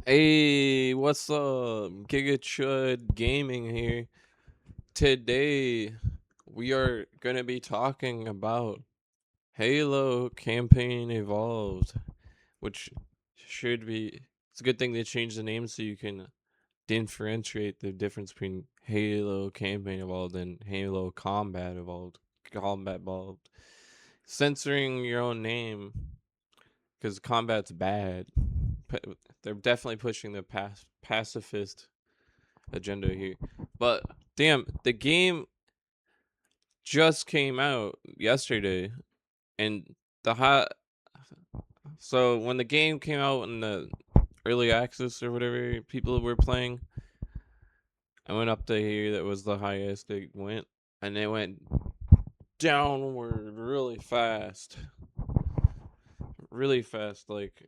Hey, what's up? Giga Chud Gaming here. Today, we are gonna be talking about Halo Campaign Evolved, which should be. It's a good thing they changed the name so you can differentiate the difference between Halo Campaign Evolved and Halo Combat Evolved. Combat Evolved. Censoring your own name because combat's bad. They're definitely pushing the pacifist agenda here. But damn, the game just came out yesterday, and the hot. So when the game came out in the early access or whatever people were playing, I went up to here. That was the highest it went, and it went downward really fast. Like,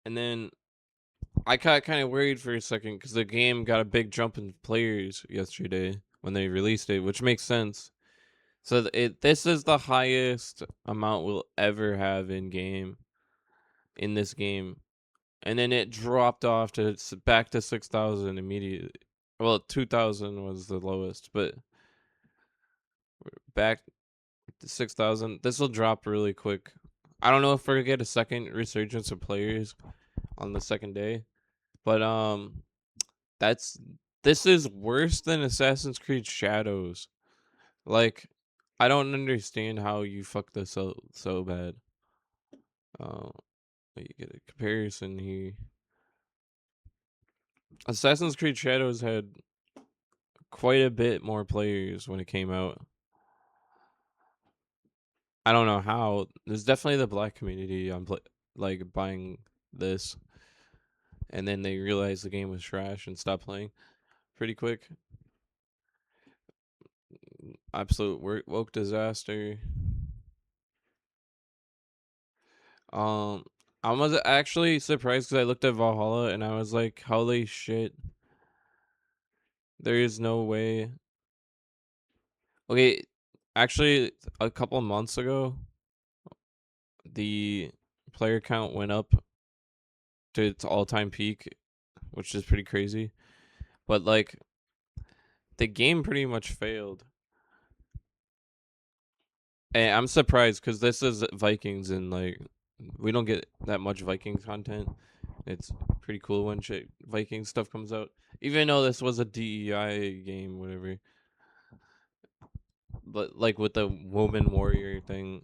and then I got kind of worried for a second because the game got a big jump in players yesterday when they released it, which makes sense. So this is the highest amount we'll ever have in this game, and then it dropped off to back to 6,000 immediately. Well, 2,000 was the lowest, but back to 6,000. This will drop really quick. I don't know if we're gonna get a second resurgence of players on the second day, but that's this is worse than Assassin's Creed Shadows. Like, I don't understand how you fucked this up so bad. Uh, you get a comparison here. Assassin's Creed Shadows had quite a bit more players when it came out. I don't know how. There's definitely the black community on like buying this, and then they realized the game was trash and stopped playing pretty quick. Absolute woke disaster. Um, I was actually surprised because I looked at Valhalla and I was like, holy shit. There is no way. Okay, actually, a couple of months ago, the player count went up to its all-time peak, which is pretty crazy. But like, the game pretty much failed. And I'm surprised because this is Vikings and like we don't get that much Vikings content. It's pretty cool when shit Viking stuff comes out. Even though this was a DEI game, whatever. But like with the woman warrior thing,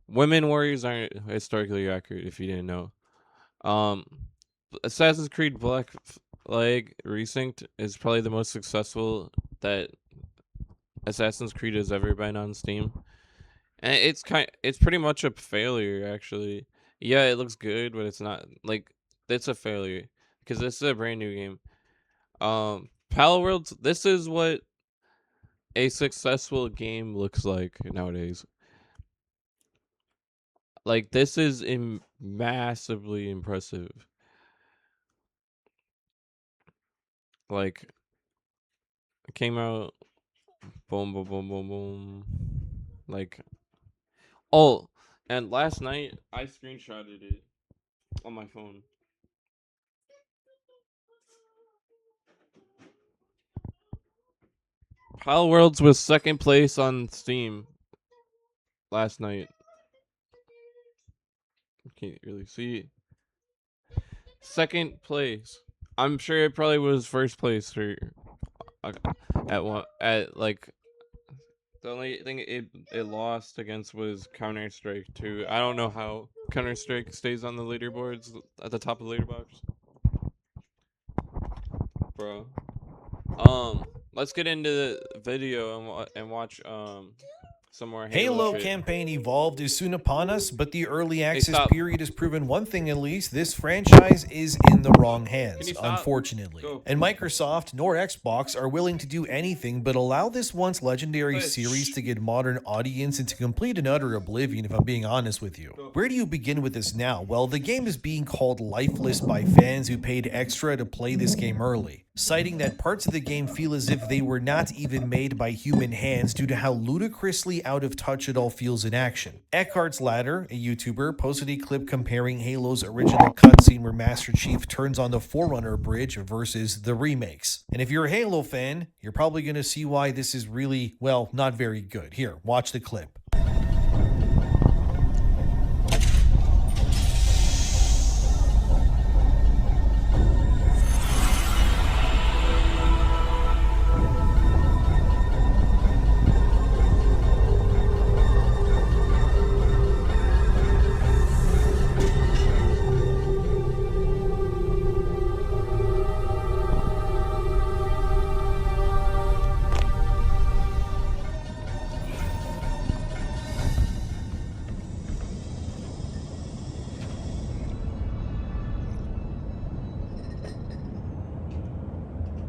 women warriors aren't historically accurate if you didn't know. Um, Assassin's Creed Black Flag Resynced is probably the most successful that Assassin's Creed has ever been on Steam, and it's pretty much a failure actually. Yeah, it looks good, but it's not like it's a failure because this is a brand new game. Pal Worlds. This is what a successful game looks like nowadays. Like this is massively impressive. Like it came out, boom, boom, boom, boom, boom. Like oh, and last night I screenshotted it on my phone. Pal Worlds was second place on Steam last night. Can't really see. Second place. I'm sure it probably was first place for uh, at one at like the only thing it lost against was Counter Strike 2. I don't know how Counter Strike stays on the leaderboards at the top of the leaderbox, bro. Let's get into the video and watch some more Halo Halo shit. Campaign Evolved is soon upon us, but the early Hey, access stop. period has proven one thing at least: this franchise is in the wrong Can hands, you stop? unfortunately. Go. And Microsoft nor Xbox are willing to do anything but allow this once legendary Hey, series shh. to get modern audience into complete and utter oblivion, if I'm being honest with you. Go. Where do you begin with this now? Well, the game is being called lifeless by fans who paid extra to play this game early. citing that parts of the game feel as if they were not even made by human hands due to how ludicrously out of touch it all feels in action. Eckhart's Ladder, a YouTuber, posted a clip comparing Halo's original cutscene where Master Chief turns on the Forerunner bridge versus the remakes. And if you're a Halo fan, you're probably going to see why this is really, well, not very good. Here, watch the clip.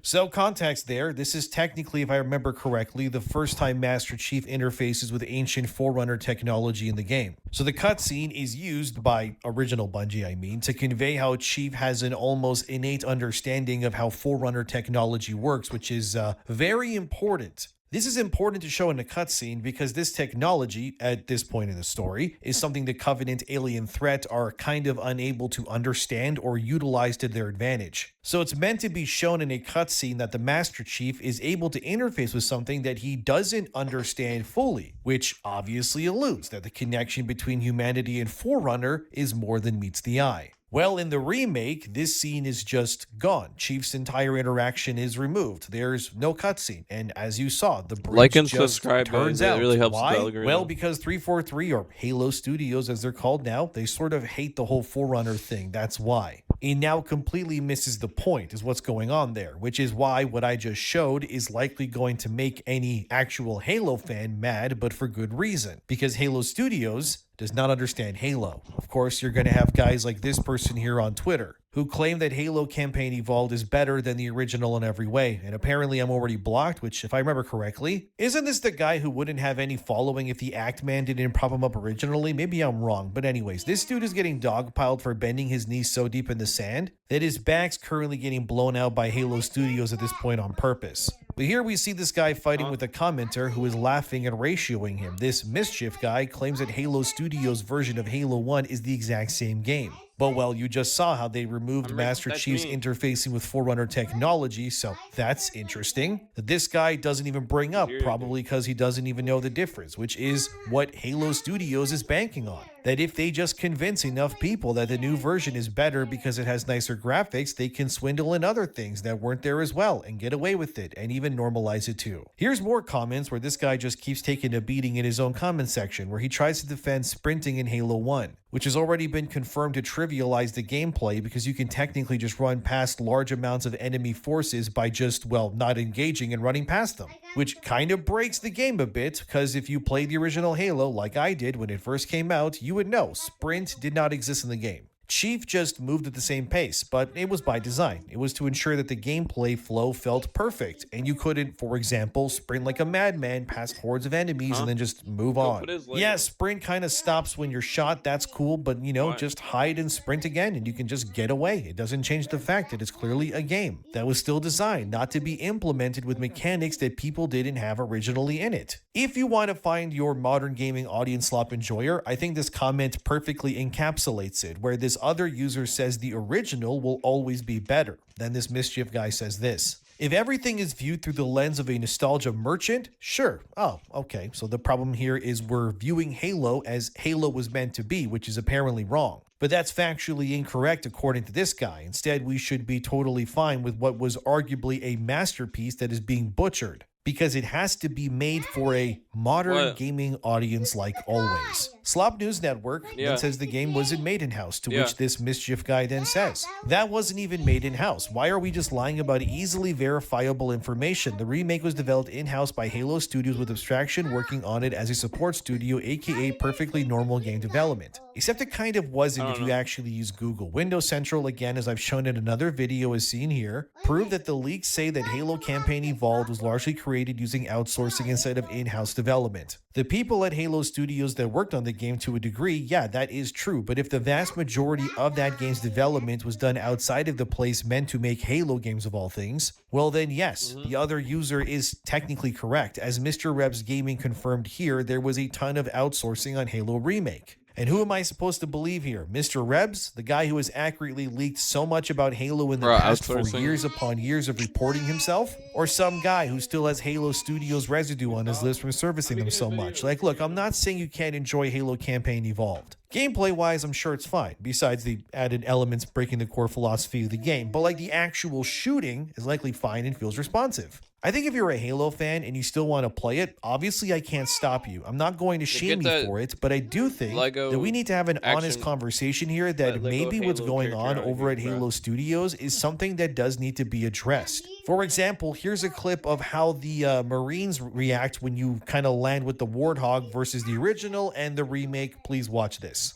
So context there, this is technically, if I remember correctly, the first time Master Chief interfaces with ancient Forerunner technology in the game. So the cutscene is used by original Bungie, to convey how Chief has an almost innate understanding of how Forerunner technology works, which is very important. This is important to show in a cutscene because this technology, at this point in the story, is something the Covenant alien threat are kind of unable to understand or utilize to their advantage. So it's meant to be shown in a cutscene that the Master Chief is able to interface with something that he doesn't understand fully, which obviously alludes that the connection between humanity and Forerunner is more than meets the eye. Well, in the remake, this scene is just gone. Chief's entire interaction is removed. There's no cutscene. And as you saw, the bridge Like and just subscribe, turns guys. out. It really helps Why? the algorithm. Well, because 343, or Halo Studios as they're called now, they sort of hate the whole Forerunner thing. That's why. It now completely misses the point is what's going on there, which is why what I just showed is likely going to make any actual Halo fan mad, but for good reason. Because Halo Studios does not understand Halo. Of course, you're going to have guys like this person here on Twitter who claim that Halo Campaign Evolved is better than the original in every way, and apparently I'm already blocked, which, if I remember correctly, isn't this the guy who wouldn't have any following if the Act Man didn't prop him up originally? Maybe I'm wrong, but anyways, this dude is getting dogpiled for bending his knees so deep in the sand that his back's currently getting blown out by Halo Studios at this point on purpose. But here we see this guy fighting with a commenter who is laughing and ratioing him. This Mischief guy claims that Halo Studios' version of Halo 1 is the exact same game. But well, you just saw how they removed Master Chief's interfacing with Forerunner technology, so that's interesting. That this guy doesn't even bring up, probably because he doesn't even know the difference, which is what Halo Studios is banking on. That if they just convince enough people that the new version is better because it has nicer graphics, they can swindle in other things that weren't there as well and get away with it and even normalize it too. Here's more comments where this guy just keeps taking a beating in his own comment section, where he tries to defend sprinting in Halo 1, which has already been confirmed to trivialize the gameplay because you can technically just run past large amounts of enemy forces by just, well, not engaging and running past them. Which kind of breaks the game a bit, because if you played the original Halo like I did when it first came out, you would know sprint did not exist in the game. Chief just moved at the same pace, but it was by design. It was to ensure that the gameplay flow felt perfect, and you couldn't, for example, sprint like a madman past hordes of enemies and then just move on. Yeah, sprint kind of stops when you're shot, that's cool, but you know, just hide and sprint again and you can just get away. It doesn't change the fact that it's clearly a game that was still designed not to be implemented with mechanics that people didn't have originally in it. If you want to find your modern gaming audience slop enjoyer, I think this comment perfectly encapsulates it, where this other user says the original will always be better. Then this Mischief guy says this: if everything is viewed through the lens of a nostalgia merchant, sure. Oh, okay. So the problem here is we're viewing Halo as Halo was meant to be, which is apparently wrong. But that's factually incorrect according to this guy. Instead, we should be totally fine with what was arguably a masterpiece that is being butchered, because it has to be made for a modern gaming audience like always. Slop News Network then says the game wasn't made in-house, to which this Mischief guy then says, that wasn't even made in-house. Why are we just lying about easily verifiable information? The remake was developed in-house by Halo Studios with Abstraction working on it as a support studio, aka perfectly normal game development. Except it kind of I wasn't if don't you know. actually use Google. Windows Central, again, as I've shown in another video as seen here, proved that the leaks say that Halo Campaign Evolved was largely created using outsourcing instead of in-house development. The people at Halo Studios that worked on the game to a degree, yeah, that is true, but if the vast majority of that game's development was done outside of the place meant to make Halo games of all things, well then yes, Hmm. the other user is technically correct. As Mr. Rebs Gaming confirmed here, there was a ton of outsourcing on Halo Remake. And who am I supposed to believe here? Mr. Rebs, the guy who has accurately leaked so much about Halo in the Bro, past for outsourcing. years upon years of reporting himself? Or some guy who still has Halo Studios residue on his list from servicing them so much? Like, look, I'm not saying you can't enjoy Halo Campaign Evolved. Gameplay wise, I'm sure it's fine, besides the added elements breaking the core philosophy of the game, but like the actual shooting is likely fine and feels responsive. I think if you're a Halo fan and you still want to play it, obviously I can't stop you. I'm not going to They shame get you that for it, but I do think that we Lego need to have an honest action, conversation here that Lego maybe what's Halo going character on out of over here, at bro. Halo Studios is something that does need to be addressed. For example, here's a clip of how the Marines react when you kind of land with the Warthog versus the original and the remake. Please watch this.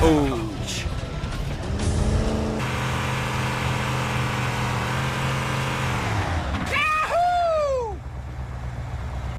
Ouch.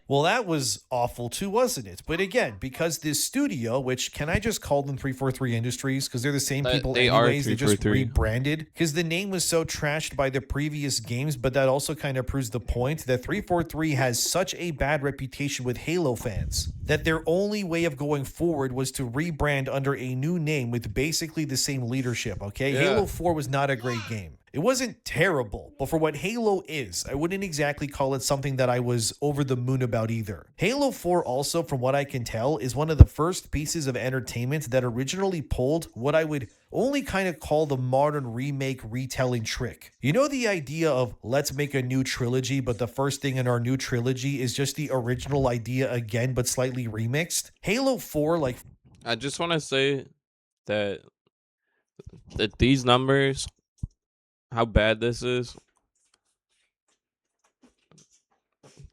Well, that was awful too, wasn't it? But again, because this studio, which can I just call them 343 Industries because they're the same people They are anyways, they just 343. rebranded because the name was so trashed by the previous games, but that also kind of proves the point that 343 has such a bad reputation with Halo fans that their only way of going forward was to rebrand under a new name with basically the same leadership, okay? Yeah. Halo 4 was not a great game. It wasn't terrible, but for what Halo is, I wouldn't exactly call it something that I was over the moon about either. Halo 4 also, from what I can tell, is one of the first pieces of entertainment that originally pulled what I would only kind of call the modern remake retelling trick. You know the idea of let's make a new trilogy, but the first thing in our new trilogy is just the original idea again, but slightly remixed? Halo 4, like, I just want to say that these numbers, how bad this is,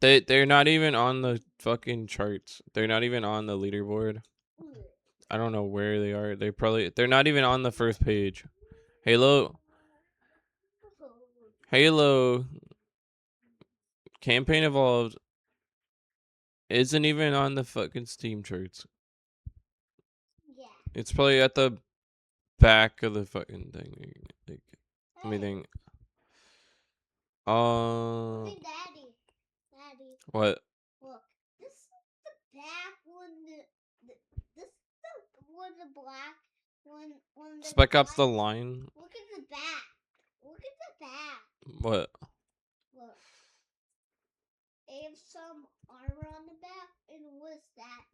they're not even on the fucking charts. They're not even on the leaderboard. I don't know where they are. They're not even on the first page. Halo Campaign Evolved isn't even on the fucking Steam charts. It's probably at the back of the fucking thing. Like, let me think. Hey, Daddy, What? look. This is the back one. This is the one, the black one. The Spec Ops The black- Line? Look at the back. Look at the back. What? Look. They have some armor on the back, and what's that?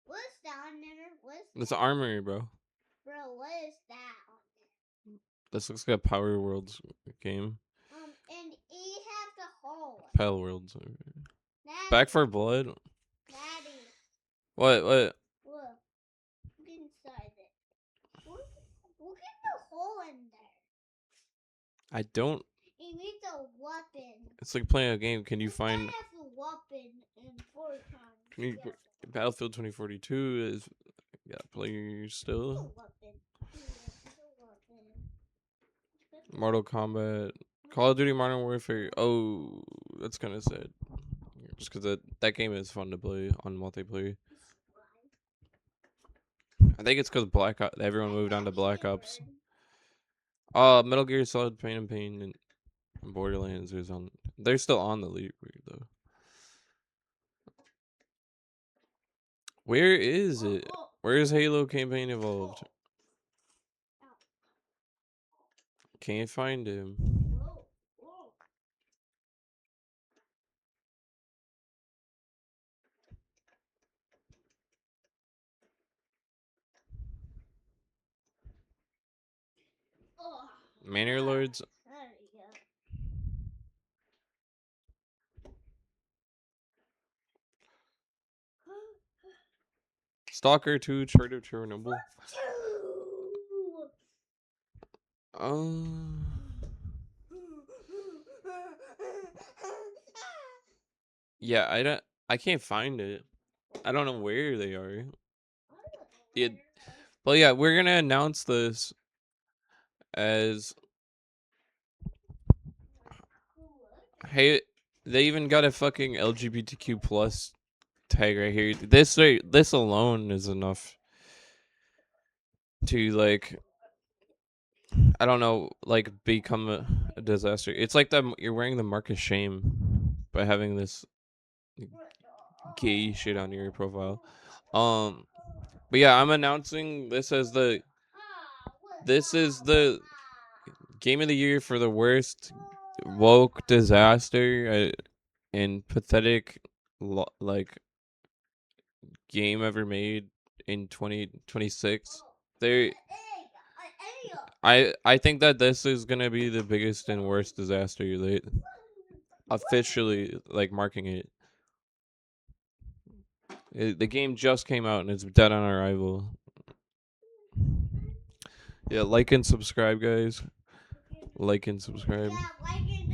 What's that on there? It's armory, bro. Bro, what is that on there? This looks like a Power Worlds game. And he has the hole. Pal Worlds. Daddy, Back for Blood? Daddy, What? look. Look inside it. Look at the hole in there. I don't. It needs a weapon. It's like playing a game. Can you This guy find. has a weapon in Fortnite. Can you, Battlefield 2042 is. Got players still. Mortal Kombat. Call of Duty Modern Warfare. Oh, that's kind of sad. Just because that game is fun to play on multiplayer. I think it's because everyone moved on to Black Ops. Metal Gear Solid Pain and Borderlands is on. They're still on the leaderboard though. Where is it? Where is Halo Campaign Evolved? Can't find him. Manor Lords. There you go. Stalker 2, Chart of Chernobyl. Yeah, I can't find it. I don't know where they are. Yeah, well, yeah, we're gonna announce this as hey. They even got a fucking LGBTQ plus tag right here. This alone is enough to like I don't know like become a disaster. It's like you're wearing the mark of shame by having this gay shit on your profile. Um, but yeah, I'm announcing this as this is the game of the year for the worst woke disaster and pathetic like game ever made in 2026. There I think that this is going to be the biggest and worst disaster they officially like marking it. The game just came out and it's dead on arrival. Yeah, like and subscribe, guys. Like and subscribe. Yeah, like and